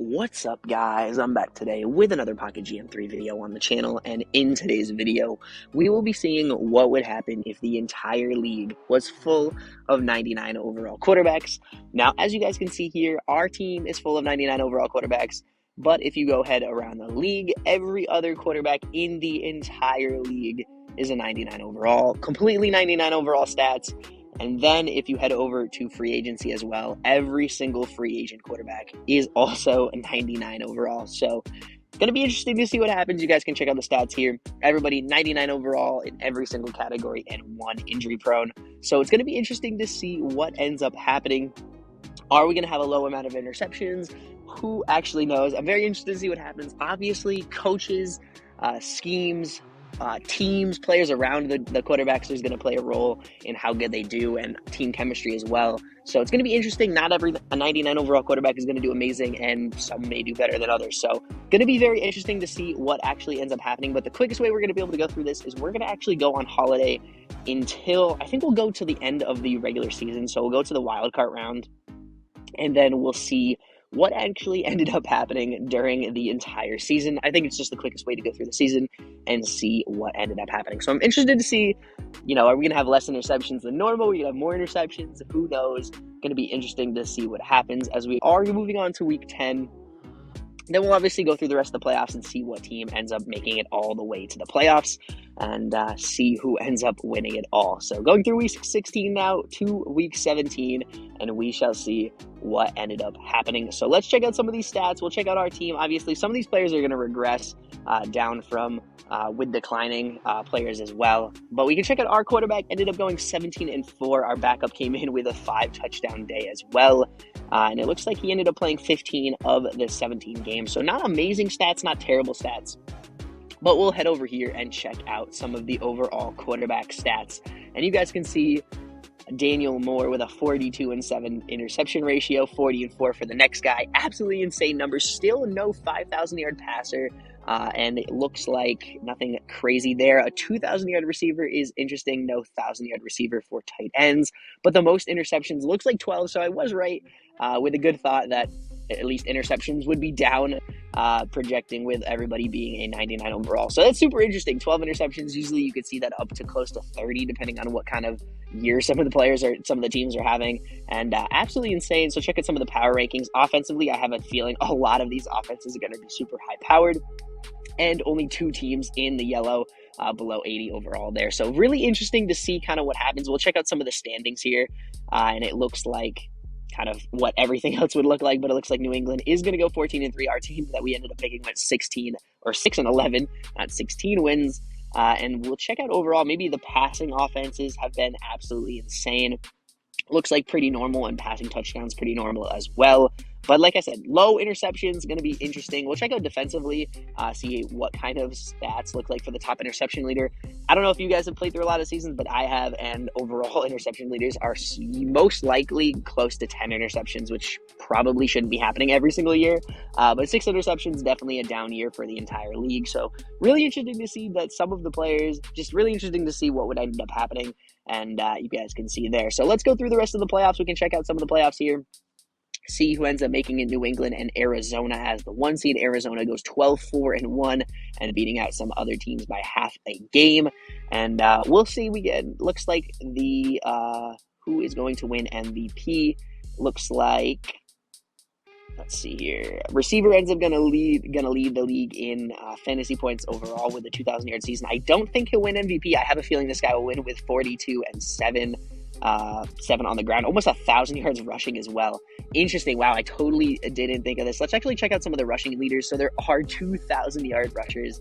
What's up, guys? I'm back today with another Pocket GM3 video on the channel, and in today's video, we will be seeing what would happen if the entire league was full of 99 overall quarterbacks. Now, as you guys can see here, our team is full of 99 overall quarterbacks, but if you go ahead around the league, every other quarterback in the entire league is a 99 overall, completely 99 overall stats. And then if you head over to free agency as well, every single free agent quarterback is also a 99 overall. So it's going to be interesting to see what happens. You guys can check out the stats here. Everybody 99 overall in every single category and one injury prone. So it's going to be interesting to see what ends up happening. Are we going to have a low amount of interceptions? Who actually knows? I'm very interested to see what happens. Obviously, coaches, schemes, teams, players around the quarterbacks is going to play a role in how good they do, and team chemistry as well. So it's going to be interesting. Not a 99 overall quarterback is going to do amazing, and some may do better than others. So going to be very interesting to see what actually ends up happening. But the quickest way we're going to be able to go through this is we're going to actually go on holiday until, I think we'll go to the end of the regular season. So we'll go to the wild card round, and then we'll see what actually ended up happening during the entire season. I think it's just the quickest way to go through the season and see what ended up happening. So I'm interested to see, are we going to have less interceptions than normal? Are we going to have more interceptions? Who knows? Going to be interesting to see what happens as we are moving on to week 10. Then we'll obviously go through the rest of the playoffs and see what team ends up making it all the way to the playoffs and see who ends up winning it all. So going through week 16 now to week 17, and we shall see what ended up happening. So let's check out some of these stats. We'll check out our team. Obviously, some of these players are going to regress down from with declining players as well. But we can check out our quarterback. Ended up going 17-4. Our backup came in with a 5-touchdown day as well. And it looks like he ended up playing 15 of the 17 games. So not amazing stats, not terrible stats. But we'll head over here and check out some of the overall quarterback stats. And you guys can see Daniel Moore with a 42-7 interception ratio, 40-4 for the next guy. Absolutely insane numbers. Still no 5,000-yard passer. And it looks like nothing crazy there. A 2,000-yard receiver is interesting. No 1,000-yard receiver for tight ends. But the most interceptions looks like 12. So I was right with a good thought that at least interceptions would be down, projecting with everybody being a 99 overall. So that's super interesting. 12 interceptions. Usually you could see that up to close to 30, depending on what kind of year some of the teams are having. And absolutely insane. So check out some of the power rankings. Offensively, I have a feeling a lot of these offenses are going to be super high powered. And only 2 teams in the yellow below 80 overall there. So really interesting to see kind of what happens. We'll check out some of the standings here. And it looks like kind of what everything else would look like, but it looks like New England is going to go 14-3. Our team that we ended up picking went 6-11, not 16 wins. And we'll check out overall, maybe the passing offenses have been absolutely insane. Looks like pretty normal, and passing touchdowns pretty normal as well. But like I said, low interceptions, going to be interesting. We'll check out defensively, see what kind of stats look like for the top interception leader. I don't know if you guys have played through a lot of seasons, but I have, and overall interception leaders are most likely close to 10 interceptions, which probably shouldn't be happening every single year. But 6 interceptions, definitely a down year for the entire league. So really interesting to see that some of the players, just really interesting to see what would end up happening. And you guys can see there. So let's go through the rest of the playoffs. We can check out some of the playoffs here. See who ends up making it. New England and Arizona as the 1 seed. Arizona goes 12-4-1 and beating out some other teams by half a game. And we'll see. Looks like the who is going to win MVP. Looks like, let's see here. Receiver ends up gonna lead the league in fantasy points overall with a 2,000-yard season. I don't think he'll win MVP. I have a feeling this guy will win with 42-7. 7 on the ground, almost 1,000 yards rushing as well. Interesting. Wow, I totally didn't think of this. Let's actually check out some of the rushing leaders. So there are 2,000-yard rushers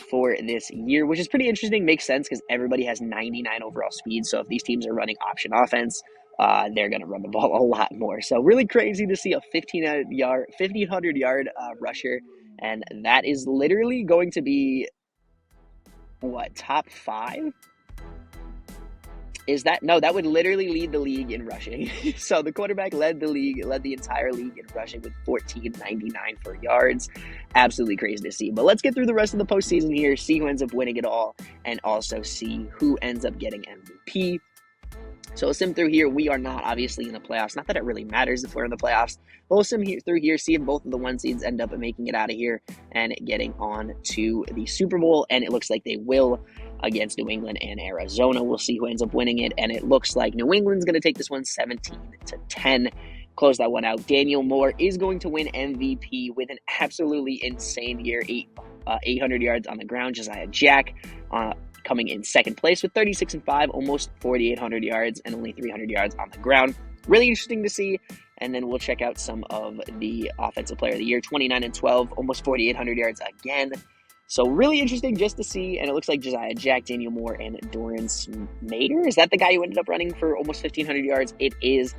for this year, which is pretty interesting. Makes sense because everybody has 99 overall speed. So if these teams are running option offense, they're going to run the ball a lot more. So really crazy to see a 1,500-yard rusher. And that is literally going to be, top 5? That would literally lead the league in rushing. So the quarterback led the entire league in rushing with 14.99 for yards. Absolutely crazy to see. But let's get through the rest of the postseason here, see who ends up winning it all, and also see who ends up getting MVP. So we'll sim through here. We are not obviously in the playoffs. Not that it really matters if we're in the playoffs. But we'll sim through here, see if both of the 1 seeds end up making it out of here and getting on to the Super Bowl. And it looks like they will against New England and Arizona. We'll see who ends up winning it. And it looks like New England's going to take this one 17-10. Close that one out. Daniel Moore is going to win MVP with an absolutely insane year. 800 yards on the ground. Josiah Jack coming in second place with 36-5, almost 4,800 yards and only 300 yards on the ground. Really interesting to see. And then we'll check out some of the Offensive Player of the Year. 29-12, almost 4,800 yards again. So really interesting just to see. And it looks like Josiah Jack, Daniel Moore, and Dorrance Mader. Is that the guy who ended up running for almost 1,500 yards? It is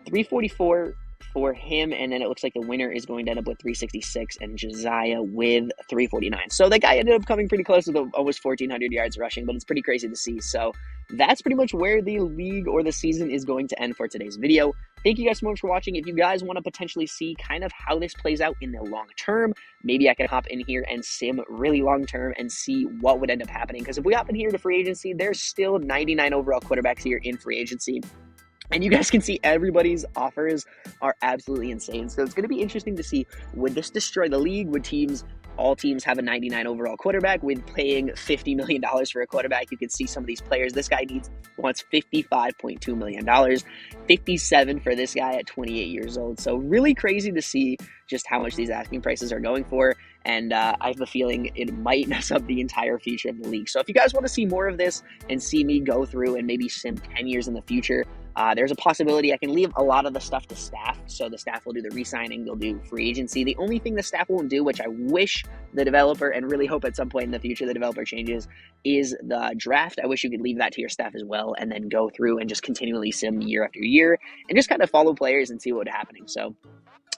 344 for him, and then it looks like the winner is going to end up with 366 and Josiah with 349. So that guy ended up coming pretty close to almost 1,400 yards rushing, but it's pretty crazy to see. So that's pretty much where the league or the season is going to end for today's video. Thank you guys so much for watching. If you guys want to potentially see kind of how this plays out in the long term, maybe I can hop in here and sim really long term and see what would end up happening. Because if we hop in here to free agency, there's still 99 overall quarterbacks here in free agency. And you guys can see everybody's offers are absolutely insane. So it's going to be interesting to see, would this destroy the league? Would all teams have a 99 overall quarterback with paying $50 million for a quarterback? You can see some of these players. This guy wants $55.2 million, 57 for this guy at 28 years old. So really crazy to see just how much these asking prices are going for. And I have a feeling it might mess up the entire future of the league. So if you guys want to see more of this and see me go through and maybe sim 10 years in the future, there's a possibility I can leave a lot of the stuff to staff. So the staff will do the re-signing, they'll do free agency. The only thing the staff won't do, which I wish the developer and really hope at some point in the future the developer changes, is the draft. I wish you could leave that to your staff as well and then go through and just continually sim year after year and just kind of follow players and see what's happening. So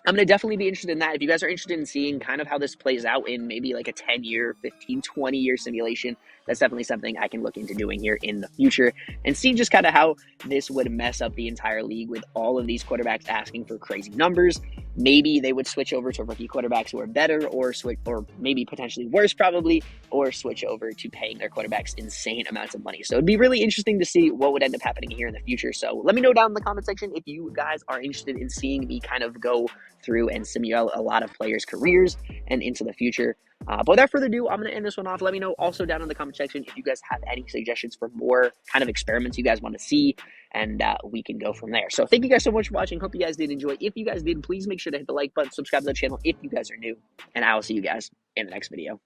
I'm going to definitely be interested in that. If you guys are interested in seeing kind of how this plays out in maybe like a 10-year, 15, 20-year simulation, that's definitely something I can look into doing here in the future and see just kind of how this would mess up the entire league with all of these quarterbacks asking for crazy numbers. Maybe they would switch over to rookie quarterbacks who are better, or maybe potentially worse probably, or switch over to paying their quarterbacks insane amounts of money. So it'd be really interesting to see what would end up happening here in the future. So let me know down in the comment section if you guys are interested in seeing me kind of go through and simulate a lot of players' careers and into the future. But without further ado, I'm going to end this one off. Let me know also down in the comment section if you guys have any suggestions for more kind of experiments you guys want to see, and we can go from there. So thank you guys so much for watching. Hope you guys did enjoy. If you guys did, please make sure to hit the like button, subscribe to the channel if you guys are new, and I will see you guys in the next video.